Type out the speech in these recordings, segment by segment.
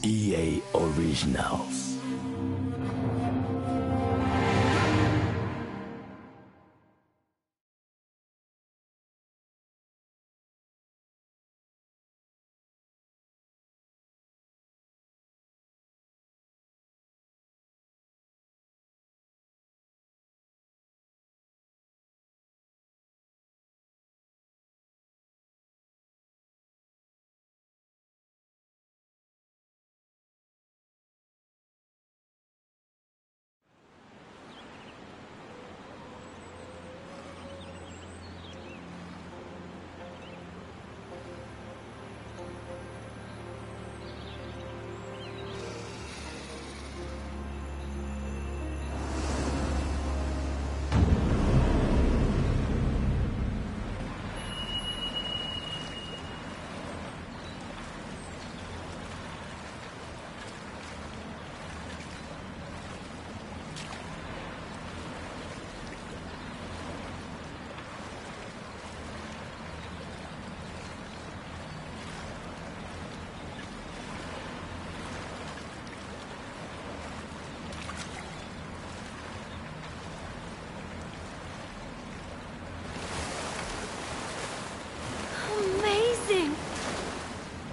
EA Originals.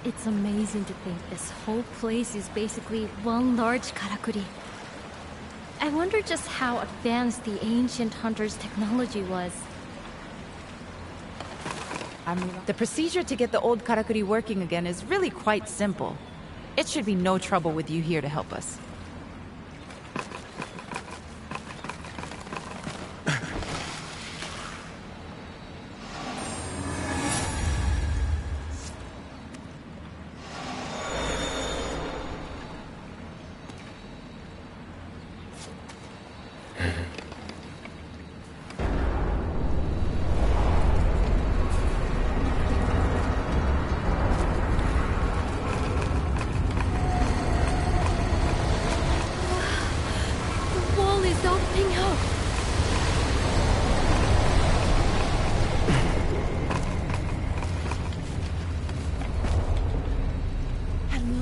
It's amazing to think this whole place is basically one large karakuri. I wonder just how advanced the ancient hunters' technology was. The procedure to get the old karakuri working again is really quite simple. It should be no trouble with you here to help us.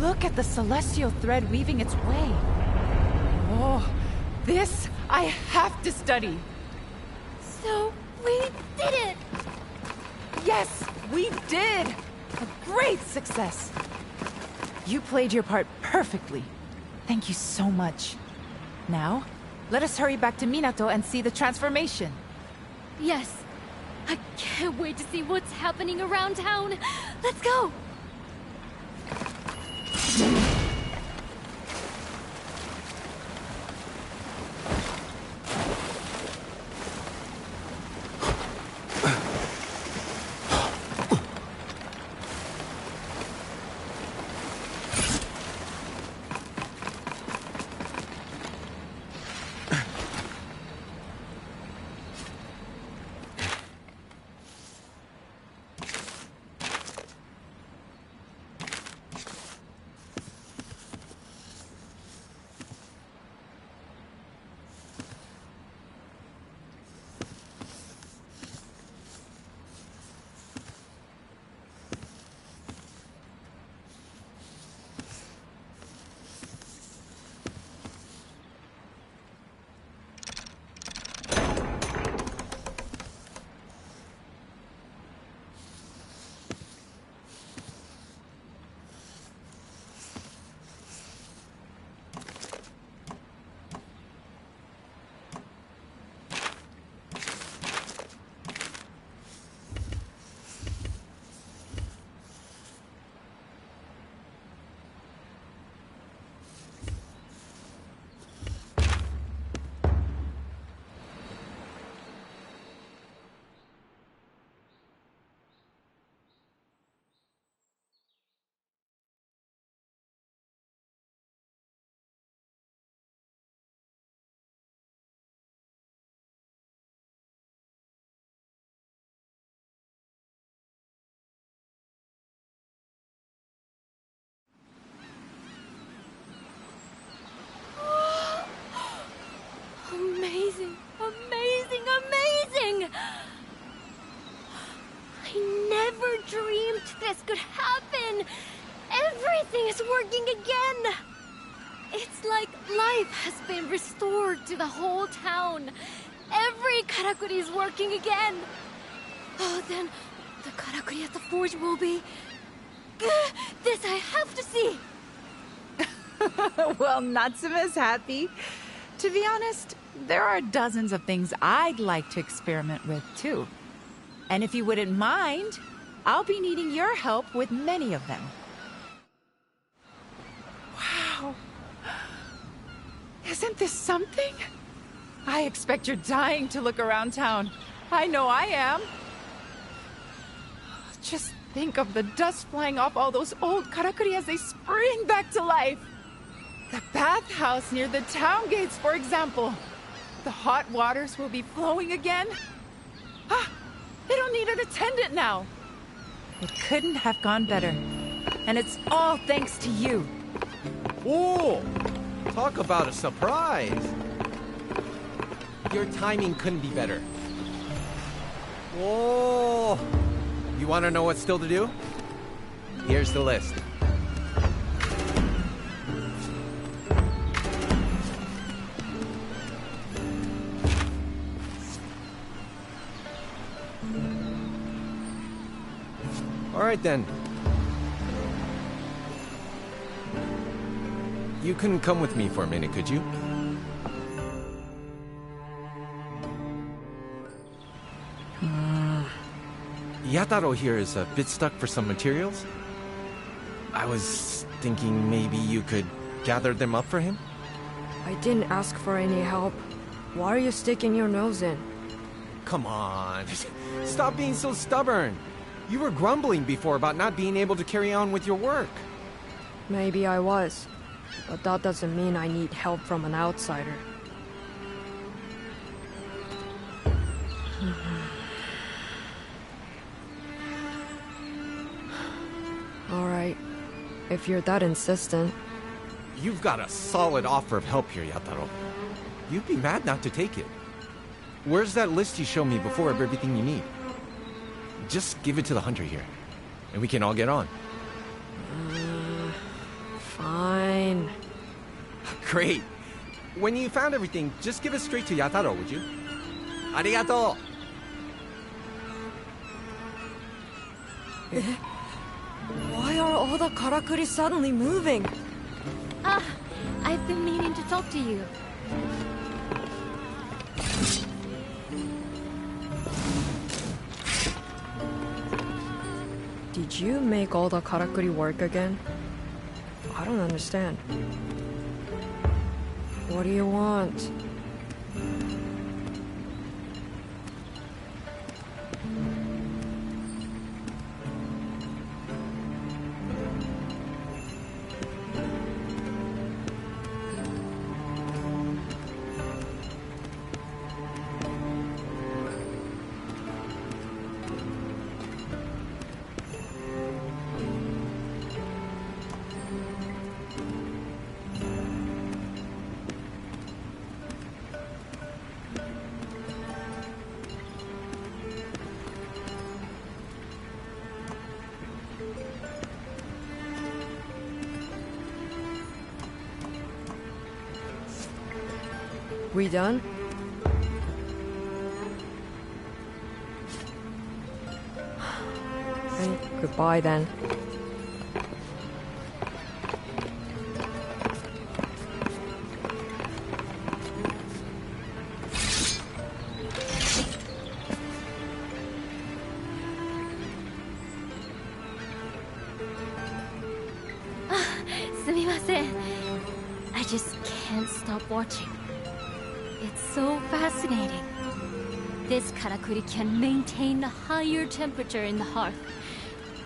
Look at the celestial thread weaving its way. Oh, this I have to study. So, we did it! Yes, we did! A great success. You played your part perfectly. Thank you so much. Now, let us hurry back to Minato and see the transformation. Yes. I can't wait to see what's happening around town. Let's go! could happen? Everything is working again! It's like life has been restored to the whole town. Every karakuri is working again. Oh, then the karakuri at the forge will be... This I have to see! Well, Natsuma's happy. To be honest, there are dozens of things I'd like to experiment with, too. And if you wouldn't mind, I'll be needing your help with many of them. Wow. Isn't this something? I expect you're dying to look around town. I know I am. Just think of the dust flying off all those old karakuri as they spring back to life. The bathhouse near the town gates, for example. The hot waters will be flowing again. Ah, they don't need an attendant now. It couldn't have gone better. And it's all thanks to you. Oh, talk about a surprise. Your timing couldn't be better. Oh, you want to know what's still to do? Here's the list. All right, then. You couldn't come with me for a minute, could you? Yataro here is a bit stuck for some materials. I was thinking maybe you could gather them up for him? I didn't ask for any help. Why are you sticking your nose in? Come on. Stop being so stubborn. You were grumbling before about not being able to carry on with your work. Maybe I was, but that doesn't mean I need help from an outsider. Alright, if you're that insistent. You've got a solid offer of help here, Yataro. You'd be mad not to take it. Where's that list you showed me before of everything you need? Just give it to the hunter here, and we can all get on. Fine. Great. When you found everything, just give it straight to Yataro, would you? Arigato! Why are all the karakuri suddenly moving? Ah, I've been meaning to talk to you. Did you make all the karakuri work again? I don't understand. What do you want? We done? And goodbye then. I just can't stop watching. It's so fascinating. This karakuri can maintain a higher temperature in the hearth.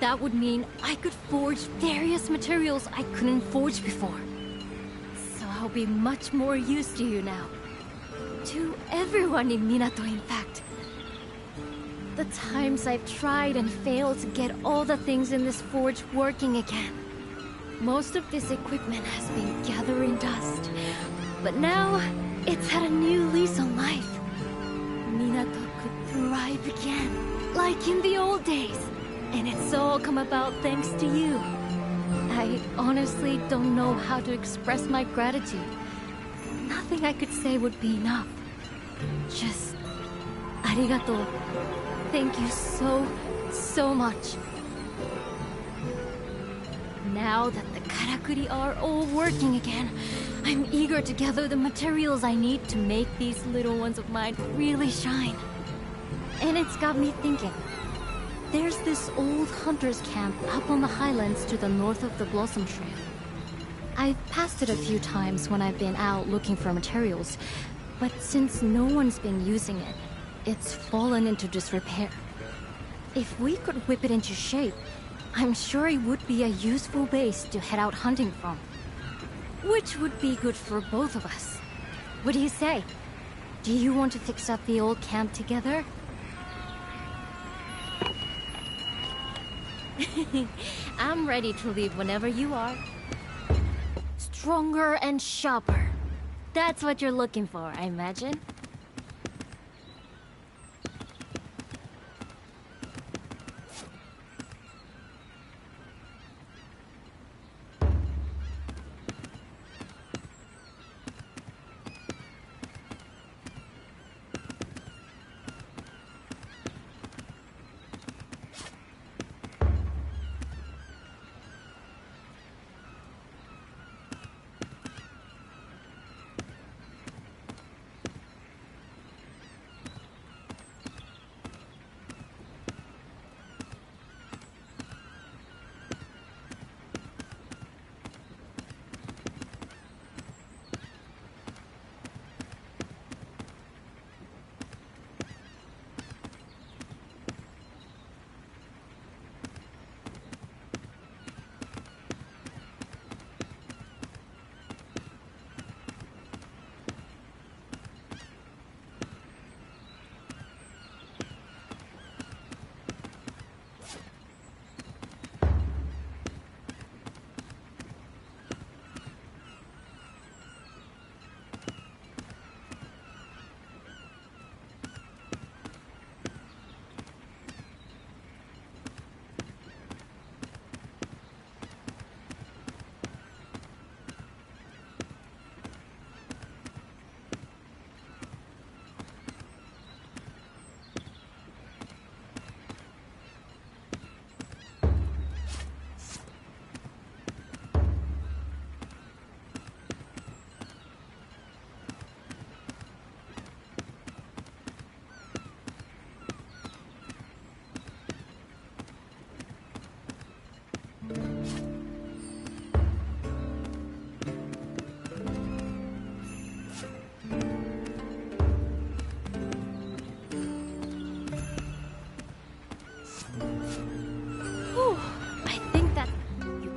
That would mean I could forge various materials I couldn't forge before. So I'll be much more used to you now. To everyone in Minato, in fact. The times I've tried and failed to get all the things in this forge working again. Most of this equipment has been gathering dust. But now, it's had a new lease on life. Minato could thrive again, like in the old days. And it's all come about thanks to you. I honestly don't know how to express my gratitude. Nothing I could say would be enough. Just... arigato. Thank you so much. Now that the karakuri are all working again, I'm eager to gather the materials I need to make these little ones of mine really shine. And it's got me thinking. There's this old hunter's camp up on the highlands to the north of the Blossom Trail. I've passed it a few times when I've been out looking for materials, but since no one's been using it, it's fallen into disrepair. If we could whip it into shape, I'm sure it would be a useful base to head out hunting from. Which would be good for both of us. What do you say? Do you want to fix up the old camp together? I'm ready to leave whenever you are. Stronger and sharper. That's what you're looking for, I imagine.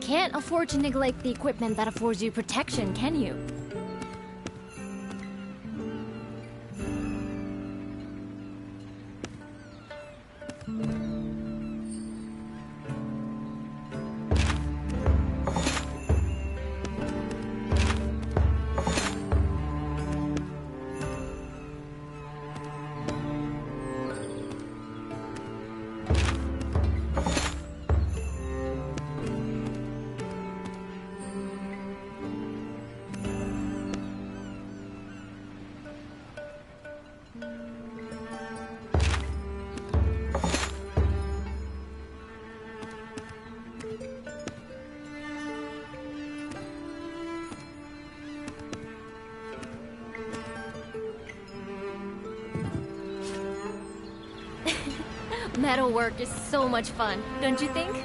Can't afford to neglect the equipment that affords you protection, can you? Metalwork is so much fun, don't you think?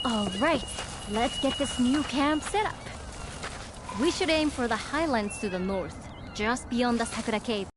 Alright, let's get this new camp set up. We should aim for the highlands to the north, just beyond the Sakura Cave.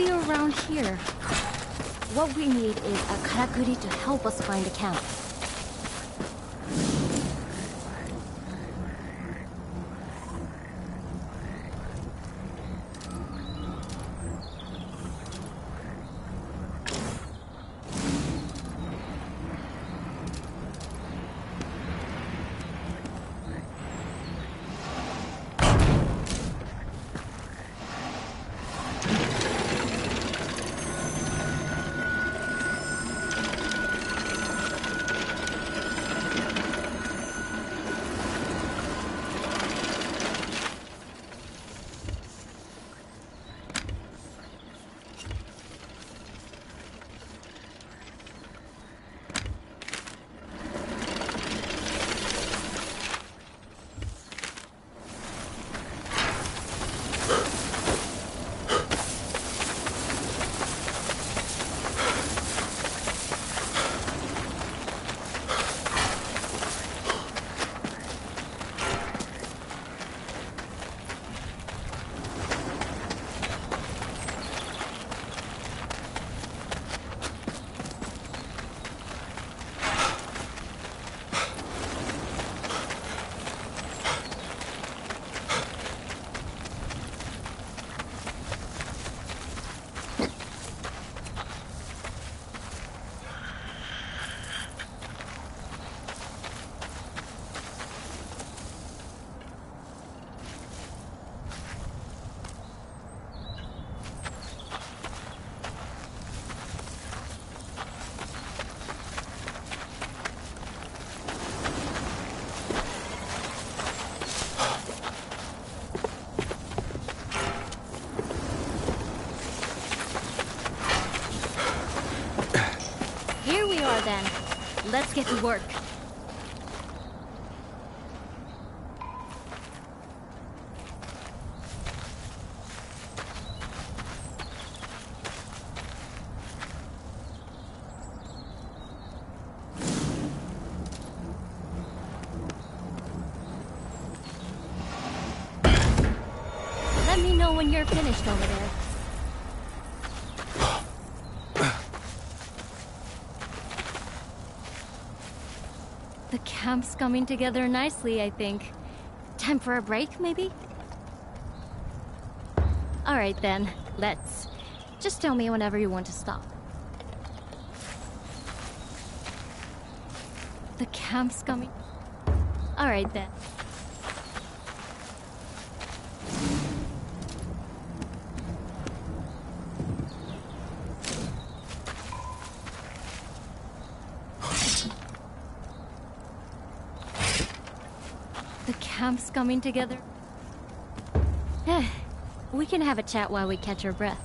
Around here. What we need is a karakuri to help us find a camp. Then, let's get to work. me know when you're finished over there. The camp's coming together nicely, I think. Time for a break, maybe? Alright then, let's. Just tell me whenever you want to stop. The camp's coming. Alright then. The camp's coming together. We can have a chat while we catch our breath.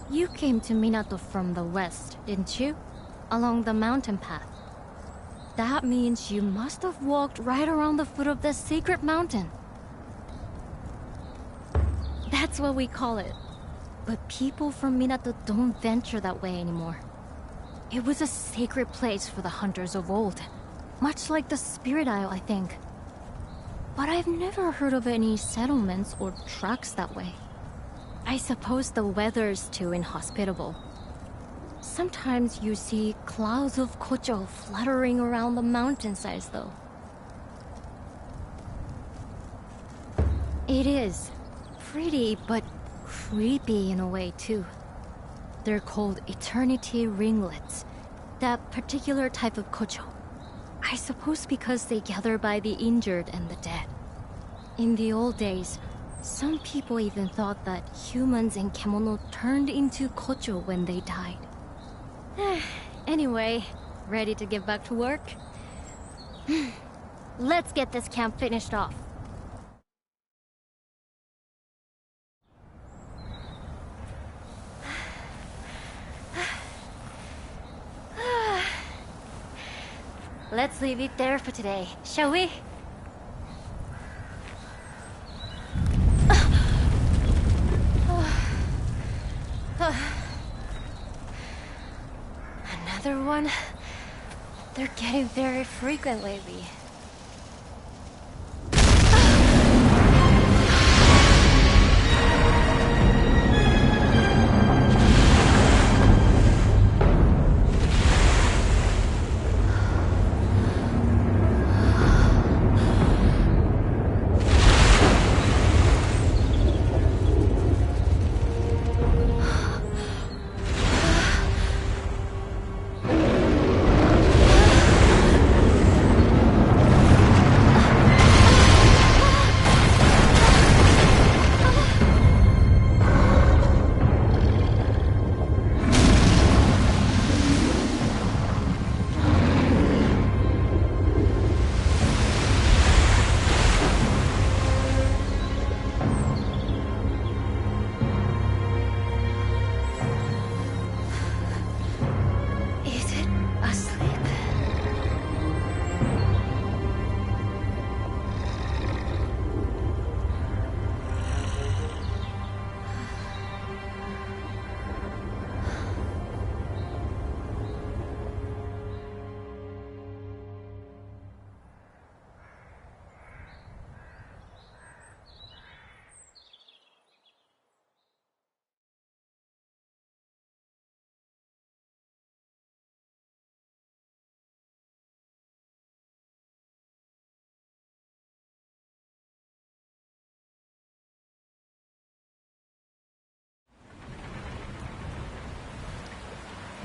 You came to Minato from the west, didn't you? Along the mountain path. That means you must have walked right around the foot of the sacred mountain. That's what we call it. But people from Minato don't venture that way anymore. It was a sacred place for the hunters of old. Much like the Spirit Isle, I think. But I've never heard of any settlements or tracks that way. I suppose the weather's too inhospitable. Sometimes you see clouds of kocho fluttering around the mountainsides, though. It is pretty, but creepy in a way, too. They're called eternity ringlets, that particular type of kocho. I suppose because they gather by the injured and the dead. In the old days, some people even thought that humans in kemono turned into kocho when they died. Anyway, ready to get back to work? Let's get this camp finished off. Let's leave it there for today, shall we? Another one? They're getting very frequent lately.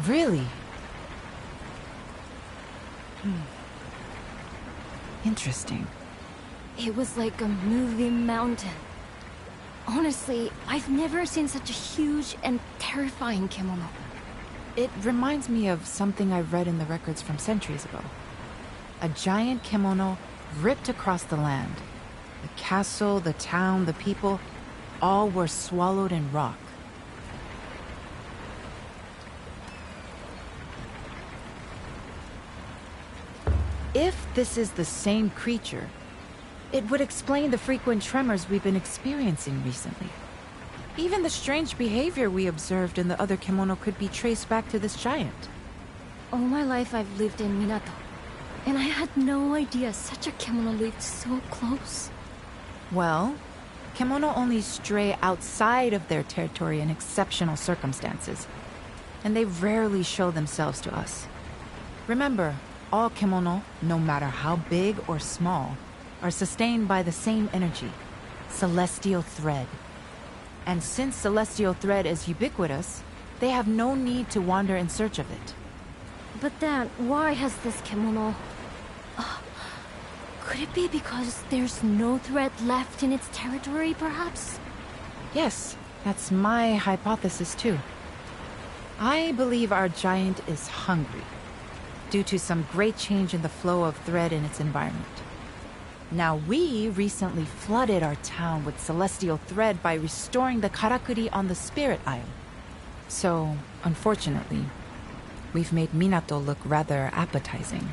Really? Interesting. It was like a moving mountain. Honestly, I've never seen such a huge and terrifying kemono. It reminds me of something I read in the records from centuries ago. A giant kemono ripped across the land. The castle, the town, the people, all were swallowed in rock. If this is the same creature, it would explain the frequent tremors we've been experiencing recently. Even the strange behavior we observed in the other kemono could be traced back to this giant. All my life I've lived in Minato, and I had no idea such a kemono lived so close. Well, kimono only stray outside of their territory in exceptional circumstances, and they rarely show themselves to us. Remember, all kimono, no matter how big or small, are sustained by the same energy, celestial thread. And since celestial thread is ubiquitous, they have no need to wander in search of it. But then, why has this kimono... could it be because there's no thread left in its territory, perhaps? Yes, that's my hypothesis too. I believe our giant is hungry, due to some great change in the flow of thread in its environment. Now, we recently flooded our town with celestial thread by restoring the karakuri on the Spirit Isle. So, unfortunately, we've made Minato look rather appetizing.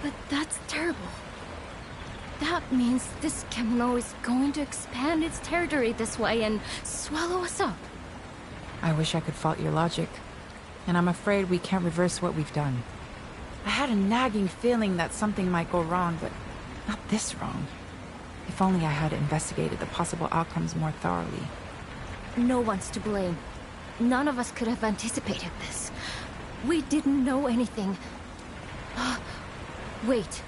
But that's terrible. That means this kimono is going to expand its territory this way and swallow us up. I wish I could fault your logic, and I'm afraid we can't reverse what we've done. I had a nagging feeling that something might go wrong, but not this wrong. If only I had investigated the possible outcomes more thoroughly. No one's to blame. None of us could have anticipated this. We didn't know anything. Wait.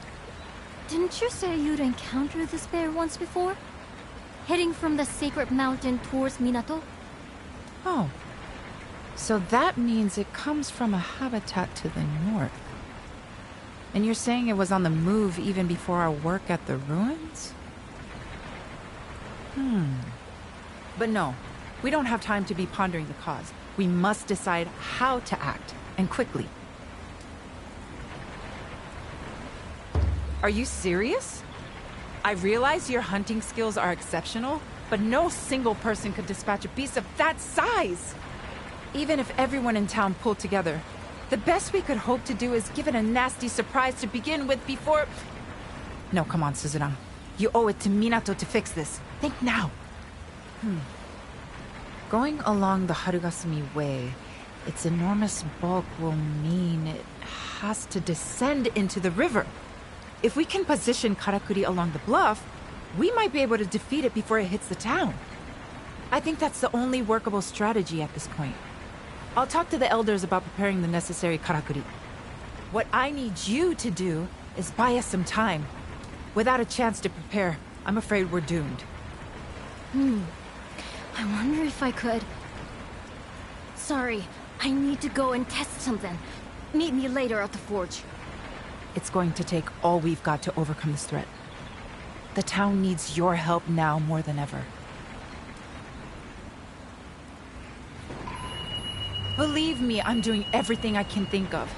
Didn't you say you'd encountered this bear once before? Heading from the sacred mountain towards Minato? Oh. So that means it comes from a habitat to the north. And you're saying it was on the move even before our work at the ruins? But no, we don't have time to be pondering the cause. We must decide how to act, and quickly. Are you serious? I realize your hunting skills are exceptional, but no single person could dispatch a beast of that size! Even if everyone in town pulled together, the best we could hope to do is give it a nasty surprise to begin with before... No, come on, Suzuna. You owe it to Minato to fix this. Think now. Going along the Harugasumi Way, its enormous bulk will mean it has to descend into the river. If we can position Karakuri along the bluff, we might be able to defeat it before it hits the town. I think that's the only workable strategy at this point. I'll talk to the elders about preparing the necessary Karakuri. What I need you to do is buy us some time. Without a chance to prepare, I'm afraid we're doomed. I wonder if I could... Sorry, I need to go and test something. Meet me later at the forge. It's going to take all we've got to overcome this threat. The town needs your help now more than ever. Believe me, I'm doing everything I can think of.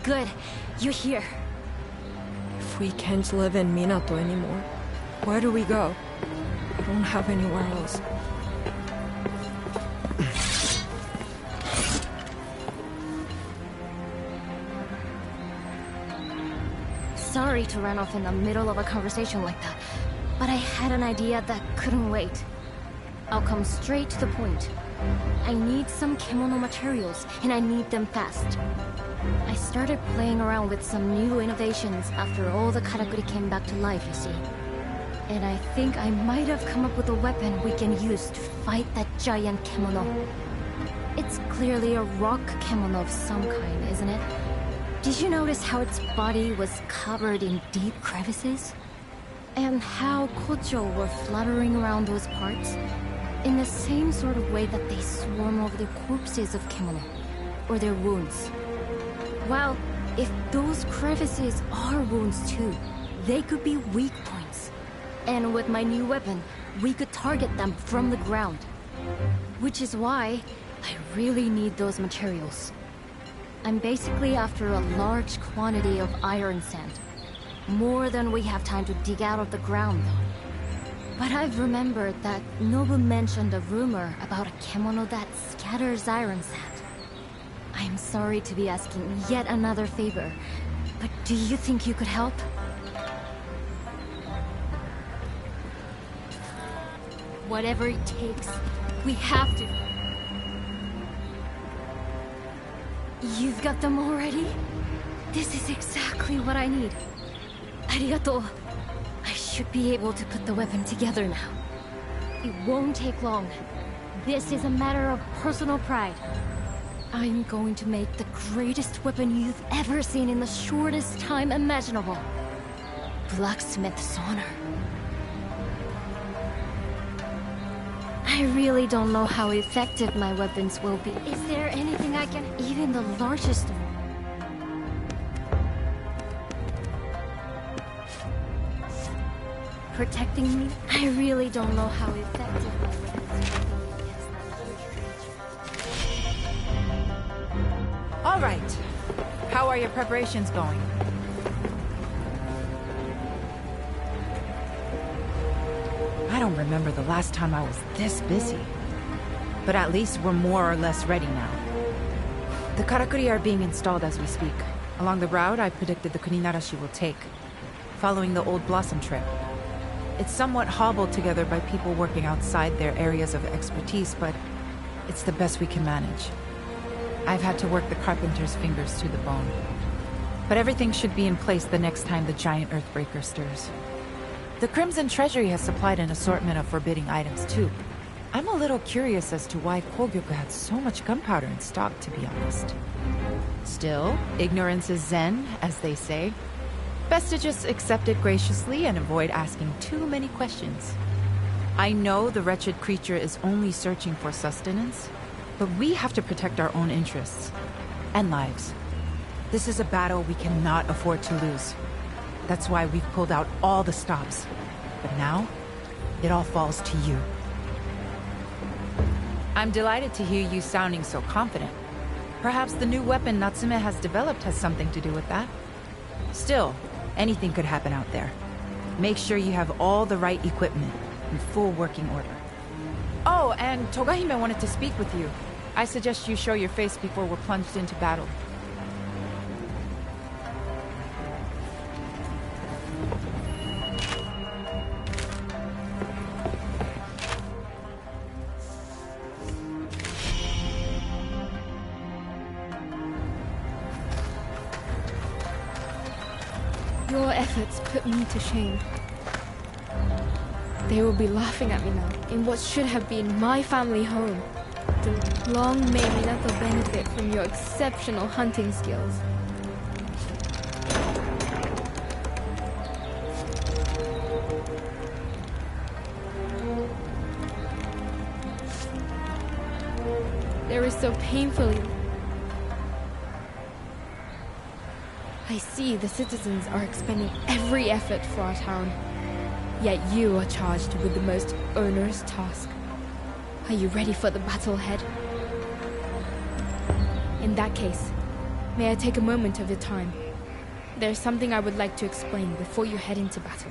Good. You're here. If we can't live in Minato anymore, where do we go? I don't have anywhere else. Sorry to run off in the middle of a conversation like that, but I had an idea that couldn't wait. I'll come straight to the point. I need some kimono materials, and I need them fast. I started playing around with some new innovations after all the karakuri came back to life, you see. And I think I might have come up with a weapon we can use to fight that giant kimono. It's clearly a rock kimono of some kind, isn't it? Did you notice how its body was covered in deep crevices? And how kocho were fluttering around those parts? In the same sort of way that they swarm over the corpses of kimono, or their wounds. Well, if those crevices are wounds too, they could be weak points. And with my new weapon, we could target them from the ground. Which is why I really need those materials. I'm basically after a large quantity of iron sand. More than we have time to dig out of the ground, though. But I've remembered that Nobu mentioned a rumor about a kemono that scatters iron sand. I'm sorry to be asking yet another favor, but do you think you could help? Whatever it takes, we have to. You've got them already? This is exactly what I need. Arigato. I should be able to put the weapon together now. It won't take long. This is a matter of personal pride. I'm going to make the greatest weapon you've ever seen in the shortest time imaginable. Blacksmith's honor. I really don't know how effective my weapons will be. Is there anything I can... Even the largest... Protecting me? I really don't know how effective my weapons will be. All right. How are your preparations going? I don't remember the last time I was this busy. But at least we're more or less ready now. The karakuri are being installed as we speak. Along the route I predicted the Kuninarashi will take, following the old Blossom Trail. It's somewhat hobbled together by people working outside their areas of expertise, but it's the best we can manage. I've had to work the carpenter's fingers to the bone. But everything should be in place the next time the giant Earthbreaker stirs. The Crimson Treasury has supplied an assortment of forbidding items, too. I'm a little curious as to why Kogyoku had so much gunpowder in stock, to be honest. Still, ignorance is Zen, as they say. Best to just accept it graciously and avoid asking too many questions. I know the wretched creature is only searching for sustenance, but we have to protect our own interests and lives. This is a battle we cannot afford to lose. That's why we've pulled out all the stops. But now, it all falls to you. I'm delighted to hear you sounding so confident. Perhaps the new weapon Natsume has developed has something to do with that. Still, anything could happen out there. Make sure you have all the right equipment in full working order. Oh, and Togahime wanted to speak with you. I suggest you show your face before we're plunged into battle. Your efforts put me to shame. They will be laughing at me now, in what should have been my family home. Long may Minato benefit from your exceptional hunting skills. There is so painfully... I see the citizens are expending every effort for our town. Yet you are charged with the most onerous task. Are you ready for the battle ahead? In that case, may I take a moment of your time? There's something I would like to explain before you head into battle.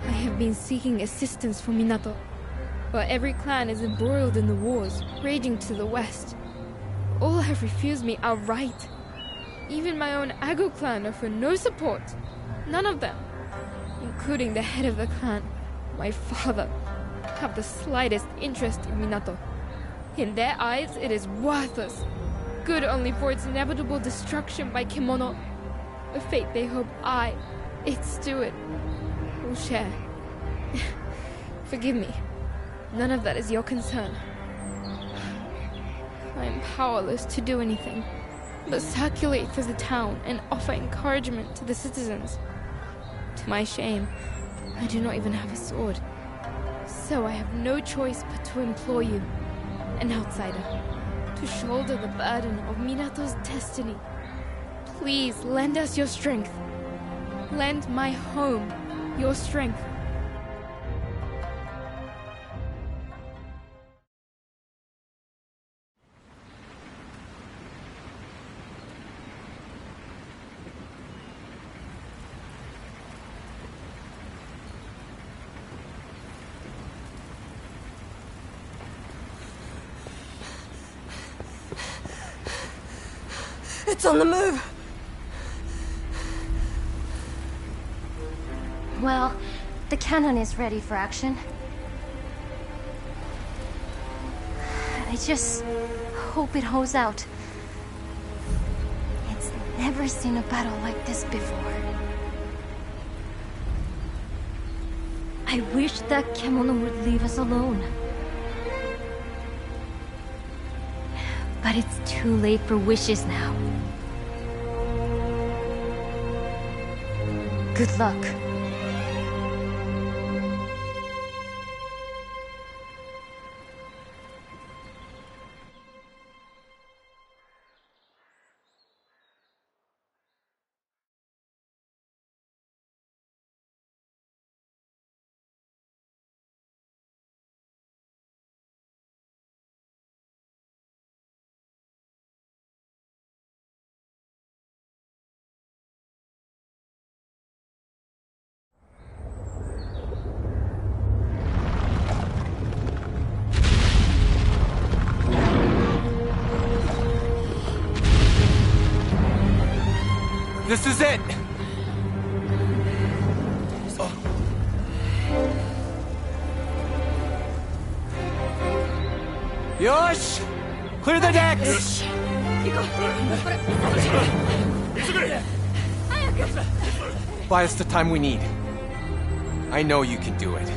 I have been seeking assistance from Minato, but every clan is embroiled in the wars raging to the west. All have refused me outright. Even my own Ago clan offer no support. None of them, including the head of the clan, my father, have the slightest interest in Minato. In their eyes, it is worthless, good only for its inevitable destruction by Kemono, a fate they hope I, its steward, will share. Forgive me. None of that is your concern. I am powerless to do anything but circulate through the town and offer encouragement to the citizens. To my shame, I do not even have a sword. So I have no choice but to implore you, an outsider, to shoulder the burden of Minato's destiny. Please lend us your strength. Lend my home your strength. It's on the move. Well, the cannon is ready for action. I just hope it holds out. It's never seen a battle like this before. I wish that Kemono would leave us alone. But it's too late for wishes now. Good luck. This is it! Yosh! Clear the decks! Buy us the time we need. I know you can do it.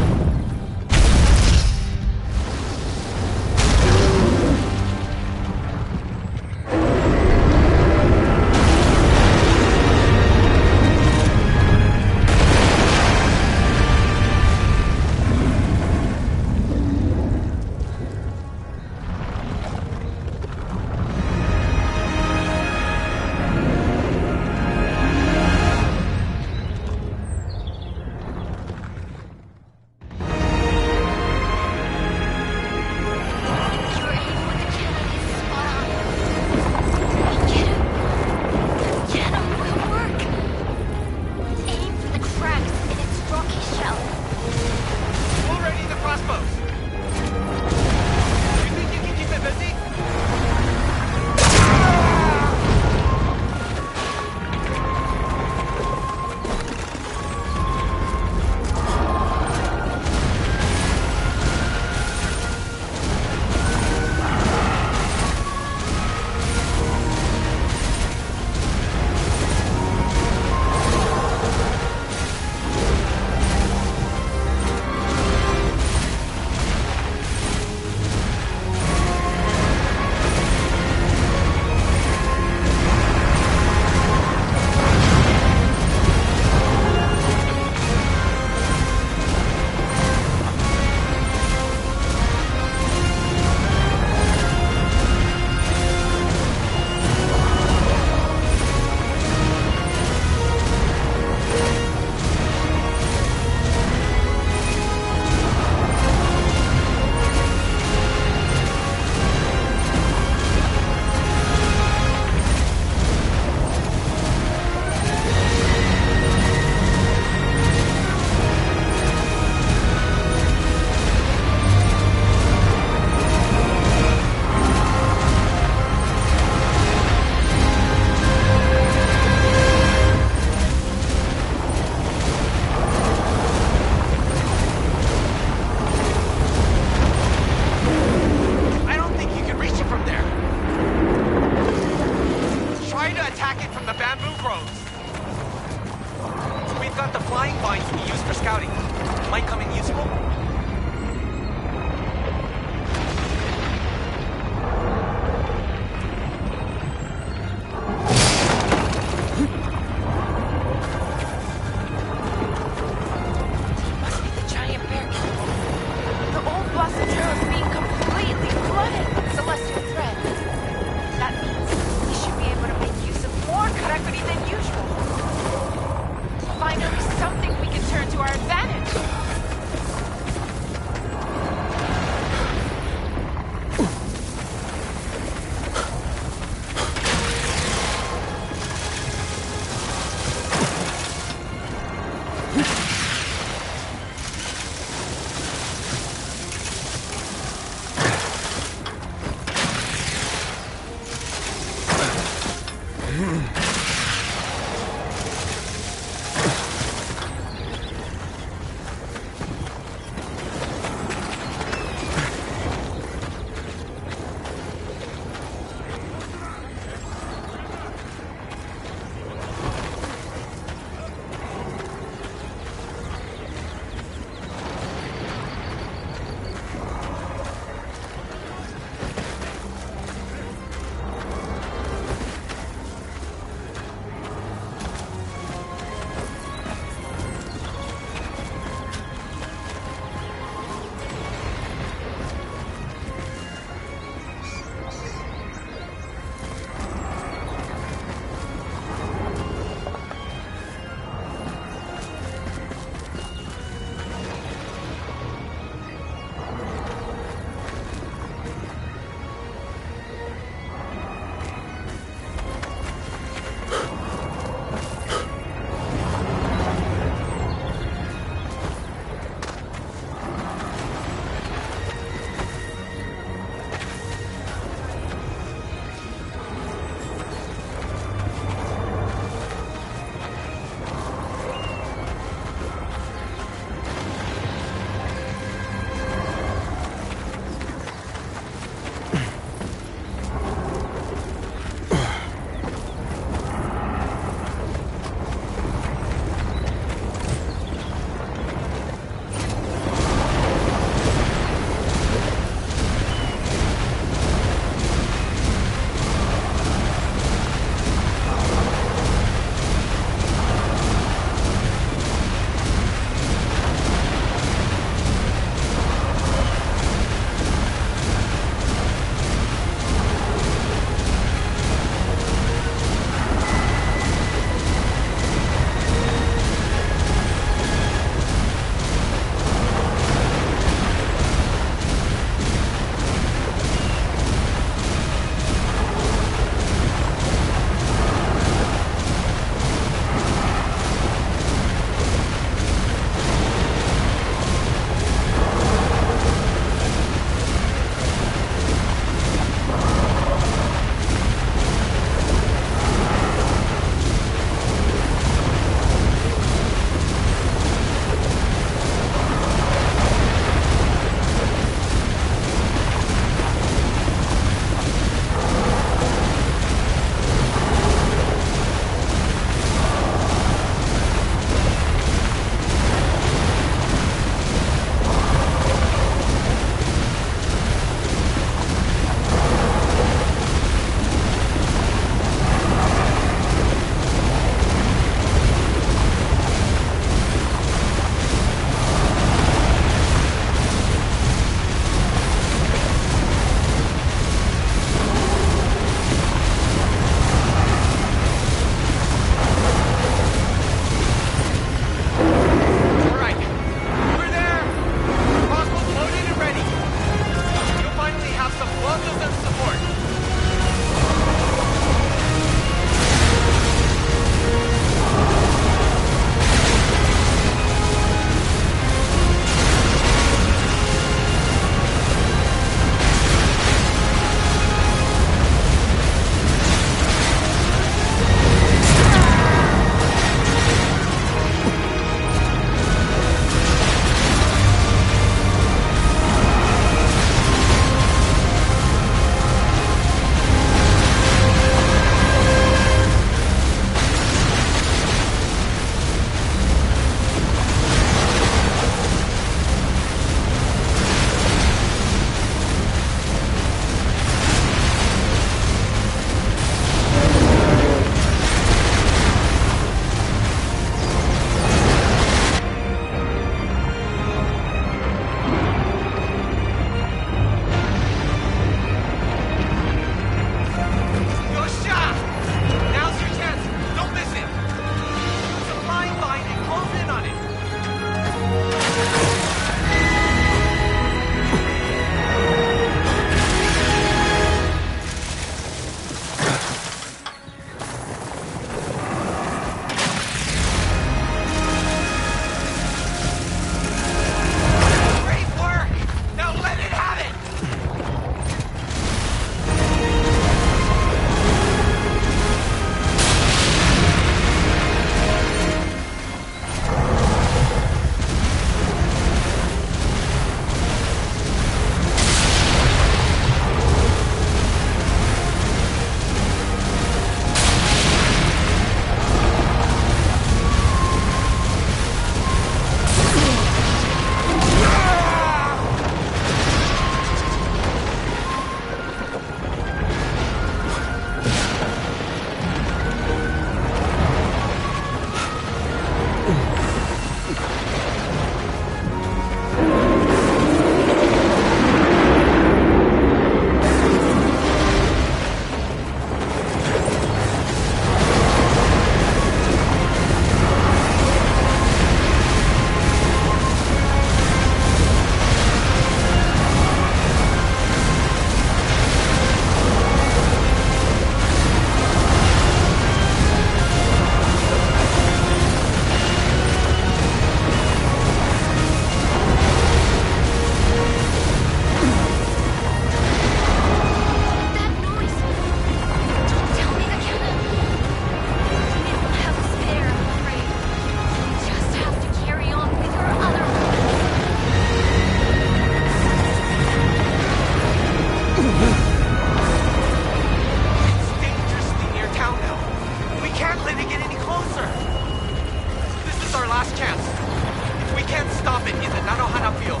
field.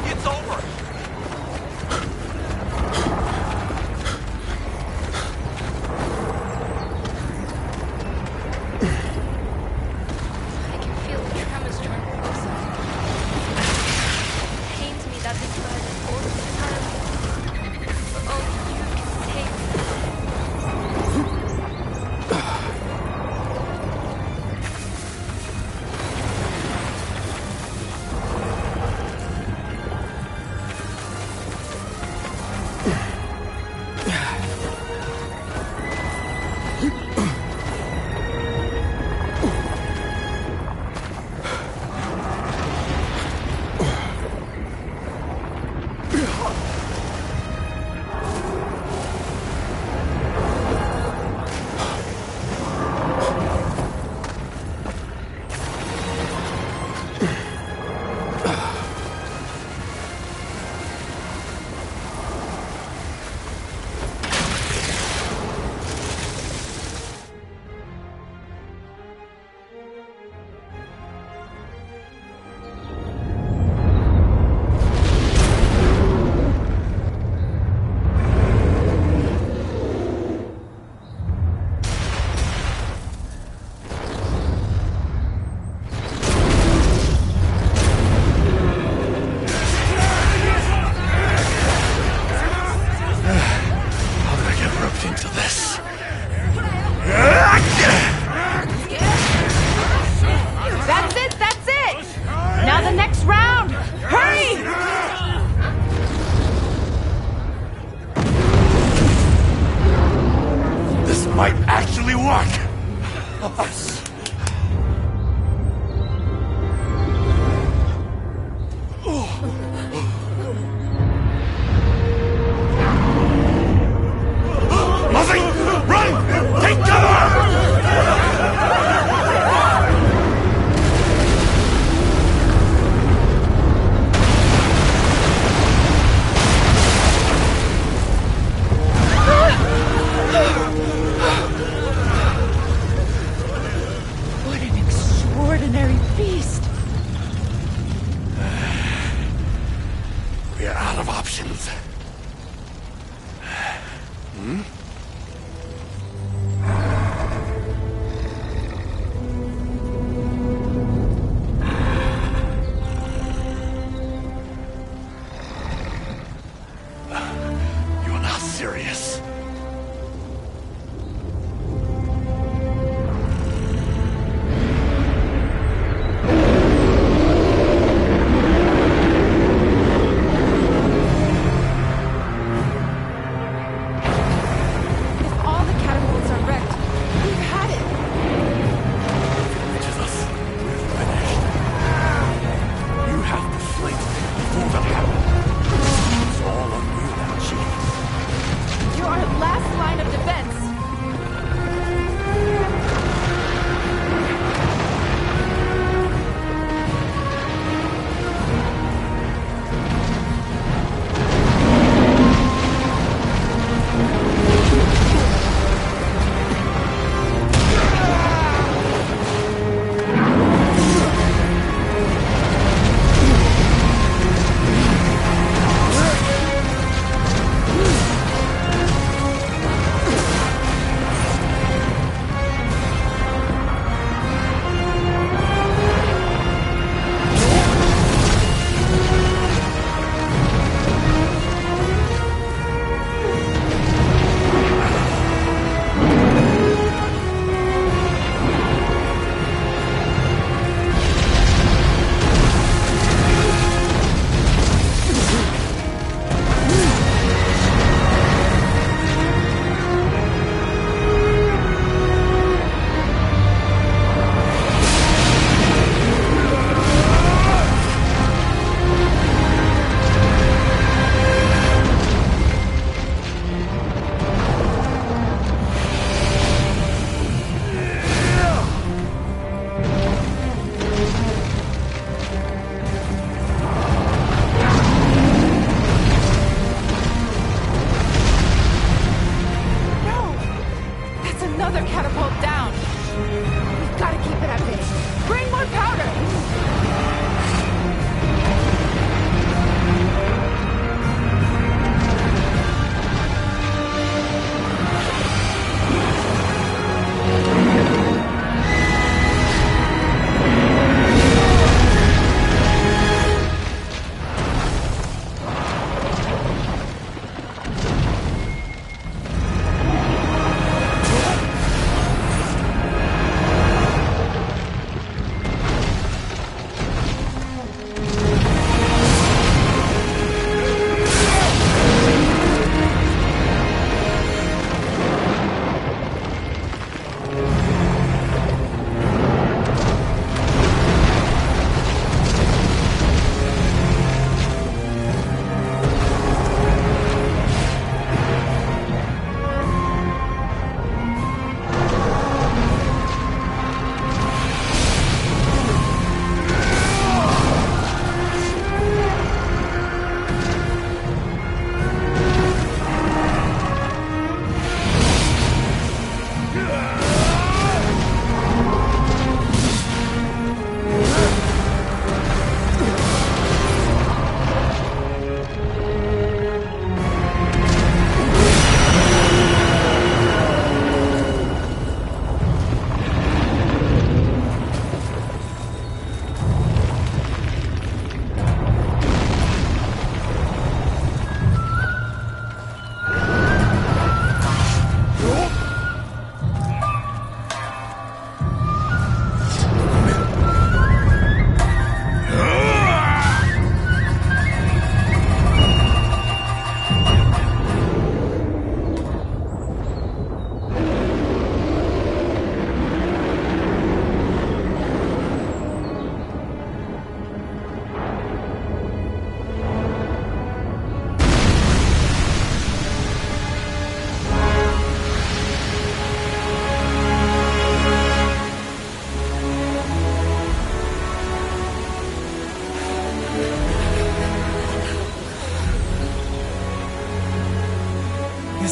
It's over. I can feel the tremors drawing closer. It pains me that this bird is all the time. But only you can save me. That's it! Now the next round! Hurry! This might actually work! Muzzy! Run! Take cover! What an extraordinary feast! We're out of options. You're not serious.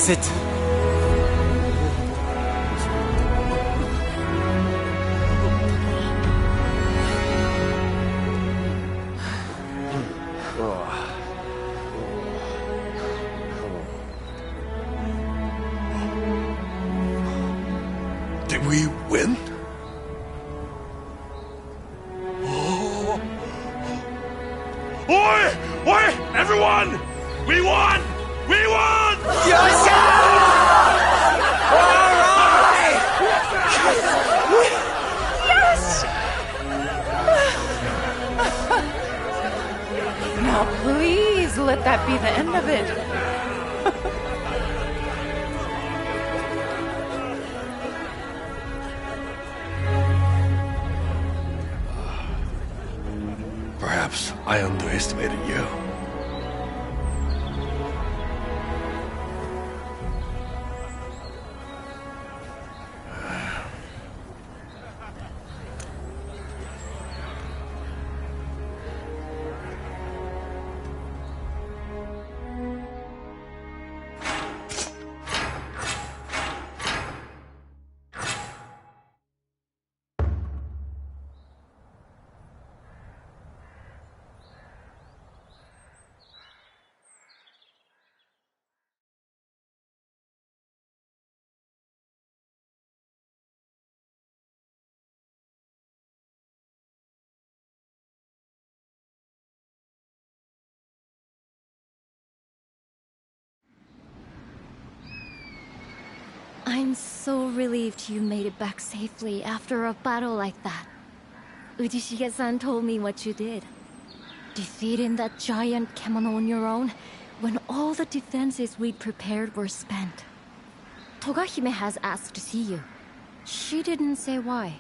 Sit. Did we win? Oh. Oi! Oi! Everyone! We won! We won! Now, please let that be the end of it. Perhaps I underestimated you. I'm so relieved you made it back safely after a battle like that. Ujishige-san told me what you did. Defeating that giant kemono on your own, when all the defenses we'd prepared were spent. Togahime has asked to see you. She didn't say why.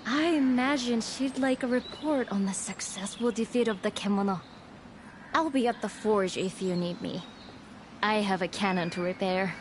I imagine she'd like a report on the successful defeat of the kemono. I'll be at the forge if you need me. I have a cannon to repair.